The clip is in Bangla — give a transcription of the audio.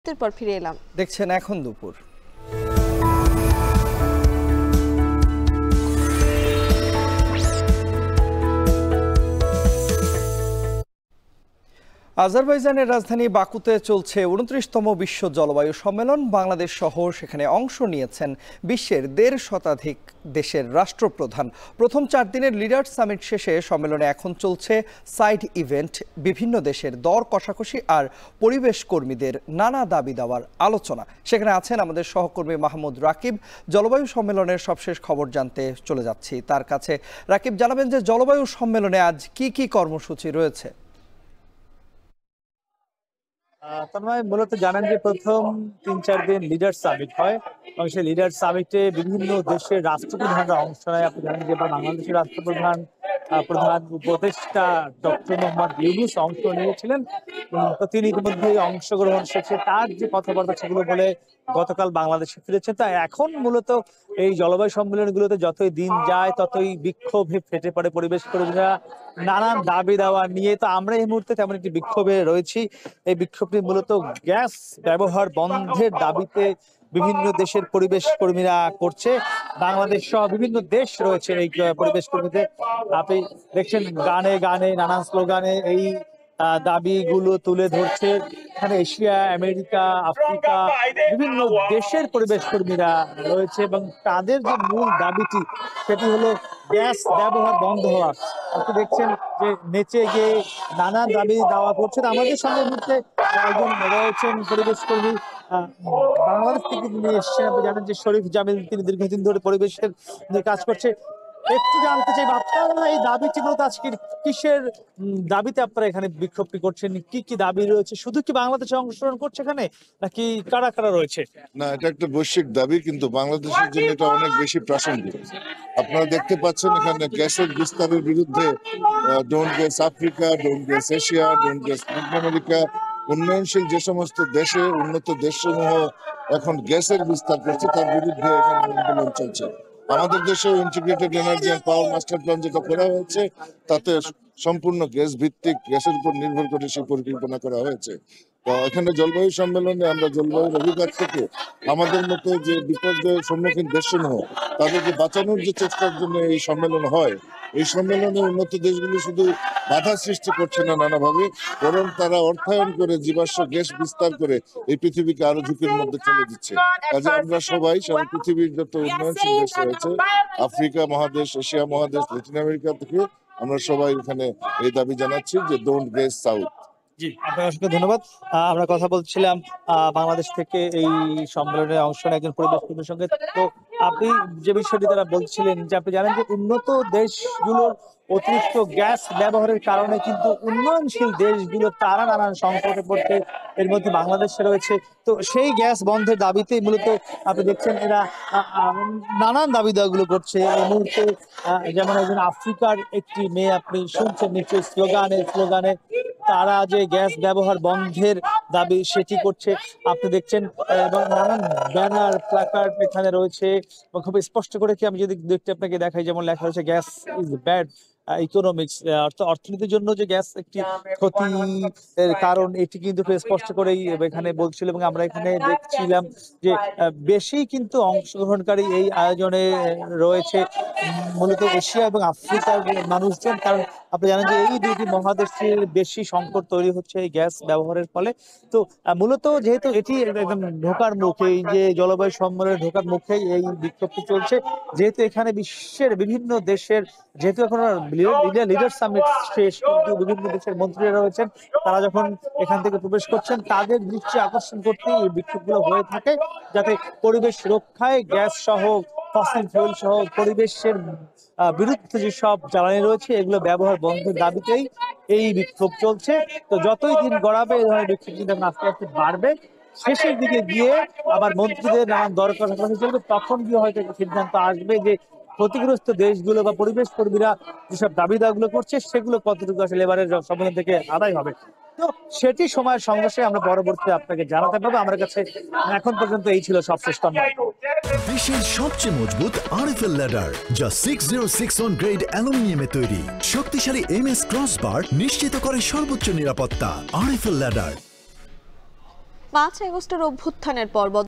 পর ফিরে এলাম। দেখছেন এখন দুপুর। আজারবাইজানের রাজধানী বাকুতে চলছে ২৯তম বিশ্ব জলবায়ু সম্মেলন। বাংলাদেশ সহ সেখানে অংশ নিয়েছেন বিশ্বের ১.৫ শতাধিক দেশের রাষ্ট্রপ্রধান। প্রথম ৪ দিনের লিডার্স সামিট শেষে সম্মেলনে এখন চলছে সাইড ইভেন্ট, বিভিন্ন দেশের দর কষাকষি আর পরিবেশ কর্মীদের নানা দাবি দেওয়ার আলোচনা। সেখানে আছেন আমাদের সহকর্মী মাহমুদ রাকিব। জলবায়ু সম্মেলনের সবশেষ খবর জানতে চলে যাচ্ছি তার কাছে। রাকিব, জানাবেন যে জলবায়ু সম্মেলনে আজ কি কি কর্মসূচি রয়েছে? মূলত জানেন যে প্রথম ৩-৪ দিন লিডার সামিট হয় এবং সেই লিডার সামিটে বিভিন্ন দেশের রাষ্ট্রপ্রধানরা অংশ নেয়। আপনি জানেন যে বাংলাদেশের রাষ্ট্রপ্রধান প্রধান উপদেষ্টা ডক্টর মোহাম্মদ ইউনূস অংশ নিয়েছিলেন। তো তিনি ইতিমধ্যেই অংশগ্রহণ শেষে তার যে কথাবার্তা সেগুলো বলে গতকাল বাংলাদেশে ফিরেছেন। তা এখন মূলত এই জলবায়ু সম্মেলনগুলোতে যতই দিন যায় ততই বিক্ষোভে ফেটে পড়ে পরিবেশ কর্মীরা নানান দাবি দেওয়া নিয়ে। তো আমরা এই মুহূর্তে তেমন একটি বিক্ষোভে রয়েছি। এই বিক্ষোভটি মূলত গ্যাস ব্যবহার বন্ধের দাবিতে বিভিন্ন দেশের পরিবেশ কর্মীরা করছে। বাংলাদেশ সহ বিভিন্ন দেশ রয়েছে এই পরিবেশ কর্মীদের। আপনি দেখছেন গানে গানে নানান স্লোগানে এই দাবিগুলো তুলে ধরছে। এখানে এশিয়া, আমেরিকা, আফ্রিকা বিভিন্ন দেশের পরিবেশ কর্মীরা রয়েছে এবং তাদের যে মূল দাবিটি সেটি হলো গ্যাস ব্যবহার বন্ধ হওয়া। আপনি দেখছেন যে নেচে গিয়ে নানা দাবি দেওয়া করছেন। আমাদের সঙ্গে মুহূর্তে একজন রয়েছেন পরিবেশ কর্মী, বাংলাদেশ থেকে নিয়ে এসেছেন। আপনি জানেন যে শরীফ জামিল, তিনি দীর্ঘদিন ধরে পরিবেশের কাজ করছে। একটু জানতে চাই আপনারা এই দাবিটি মূলত আজকে কিসের দাবিতে আপনারা এখানে বিক্ষোভটি করছেন? কি কি দাবি রয়েছে? শুধু কি বাংলাদেশে অংশগ্রহণ করছে এখানে, নাকি কারা কারা রয়েছে? না, এটা একটা বৈশ্বিক দাবি, কিন্তু বাংলাদেশের জন্য এটা অনেক বেশি প্রাসঙ্গিক। আপনারা দেখতে পাচ্ছেন এখানে গ্যাসের বিস্তারের বিরুদ্ধে don't gas Africa, don't gas Asia, don't gas America, উন্নয়নশীল যে সমস্ত দেশে উন্নত দেশসমূহ এখন গ্যাসের বিস্তার করছে তার বিরুদ্ধে এখানে আন্দোলন চলছে। আমাদের দেশে integrated energy and power master plan যেটা করা হয়েছে তাতে সম্পূর্ণ গ্যাস ভিত্তিক, গ্যাসের উপর নির্ভর করে সেই পরিকল্পনা করা হয়েছে। তো এখানে জলবায়ু সম্মেলনে আমরা জলবায়ুর অভিঘাত থেকে আমাদের মতো যে বিপর্যয়ের সম্মুখীন দেশসমূহ তাদেরকে বাঁচানোর যে চেষ্টার জন্য এই সম্মেলন হয়, এই সম্মেলনে উন্নত দেশগুলি শুধু বাধা সৃষ্টি করছে না নানাভাবে, বরং তারা অর্থায়ন করে জীবাশ্ম গ্যাস বিস্তার করে এই পৃথিবীকে আরো ঝুঁকির মধ্যে ঠেলে দিচ্ছে। কাজে আমরা সবাই সারা পৃথিবীর যত উন্নয়নশীল দেশ রয়েছে, আফ্রিকা মহাদেশ, এশিয়া মহাদেশ, লাতিন আমেরিকা থেকে আমরা সবাই এখানে এই দাবি জানাচ্ছি যে ডোন্ট গ্যাস সাউথ। জি, আপনাকে অসংখ্য ধন্যবাদ। আমরা কথা বলছিলাম বাংলাদেশ থেকে এই সম্মেলনে অংশ নেয় একজন পরিবেশ কর্মীর সঙ্গে। তো আপনি যে বিষয়টি তারা বলছিলেন যে আপনি জানেন যে উন্নত দেশগুলোর অতিরিক্ত গ্যাস ব্যবহারের কারণে কিন্তু উন্নয়নশীল দেশগুলো তারা নানান সংকটে পড়তে, এর মধ্যে বাংলাদেশে রয়েছে। তো সেই গ্যাস বন্ধের দাবিতে মূলত আপনি দেখছেন এরা নানান দাবি দেওয়াগুলো করছে এই মুহূর্তে। যেমন একজন আফ্রিকার একটি মেয়ে, আপনি শুনছেন নিশ্চয়ই স্লোগানে তারা যে গ্যাস ব্যবহার বন্ধের দাবি সেটি করছে। আপনি দেখছেন এবং নানান ব্যানার, প্ল্যাকার্ড এখানে রয়েছে। খুব স্পষ্ট করে কি আমি যদি দেখতে আপনাকে দেখাই, যেমন লেখা রয়েছে গ্যাস ইজ ব্যাড ইকোনমিক্স, অর্থনীতির জন্য যে গ্যাস একটি ক্ষতির কারণ, এটি কিন্তু স্পষ্ট করেই এখানে বলছিল। এবং আমরা এখানে দেখছিলাম যে বেশি কিন্তু অংশগ্রহণকারী এই আয়োজনে রয়েছে মূলত এশিয়া এবং আফ্রিকার মানুষজন। কারণ আপনি জানেন যে এই দুটি মহাদেশের বেশি সংকট তৈরি হচ্ছে এই গ্যাস ব্যবহারের ফলে। তো মূলত যেহেতু এটি একদম ঢোকার মুখে, এই যে জলবায়ু সম্মেলনের ঢোকার মুখেই এই বিক্ষোভটি চলছে, যেহেতু এখানে বিশ্বের বিভিন্ন দেশের, যেহেতু এখন লিডার সামিট শেষ, কিন্তু বিভিন্ন দেশের মন্ত্রীরা রয়েছেন, তারা যখন এখান থেকে প্রবেশ করছেন তাদের দৃষ্টি আকর্ষণ করতে এই বিক্ষোভগুলো হয়ে থাকে, যাতে পরিবেশ রক্ষায় গ্যাস সহ, ফসিল ফুয়েল সহ পরিবেশের বিরুদ্ধে যেসব জ্বালানি রয়েছে এগুলো ব্যবহার বন্ধের দাবিতেই এই বিক্ষোভ চলছে। তো যতই দিন গড়াবে এই ধরনের বিক্ষোভ কিন্তু আস্তে আস্তে বাড়বে। শেষের দিকে গিয়ে আবার মন্ত্রীদের নানান দরকার চলবে, তখন গিয়ে হয়তো সিদ্ধান্ত আসবে যে ক্ষতিগ্রস্ত দেশগুলো বা পরিবেশ কর্মীরা যেসব দাবি দাওয়াগুলো করছে সেগুলো কতটুকু আসলে এবারের সম্মেলন থেকে আদায় হবে। তো সেটি সময়ের সংঘর্ষে আমরা পরবর্তীতে আপনাকে জানাতে পারবো। আমার কাছে এখন পর্যন্ত এই ছিল সবশেষ তথ্য। বিশ্বের সবচেয়ে মজবুত আরএফএল ল্যাডার, যা 6061 গ্রেড অ্যালুমিনিয়ামে তৈরি। শক্তিশালী এমএস ক্রসবার নিশ্চিত করে সর্বোচ্চ নিরাপত্তা। RFL ladder. 5 আগস্টের অভ্যুত্থানের পর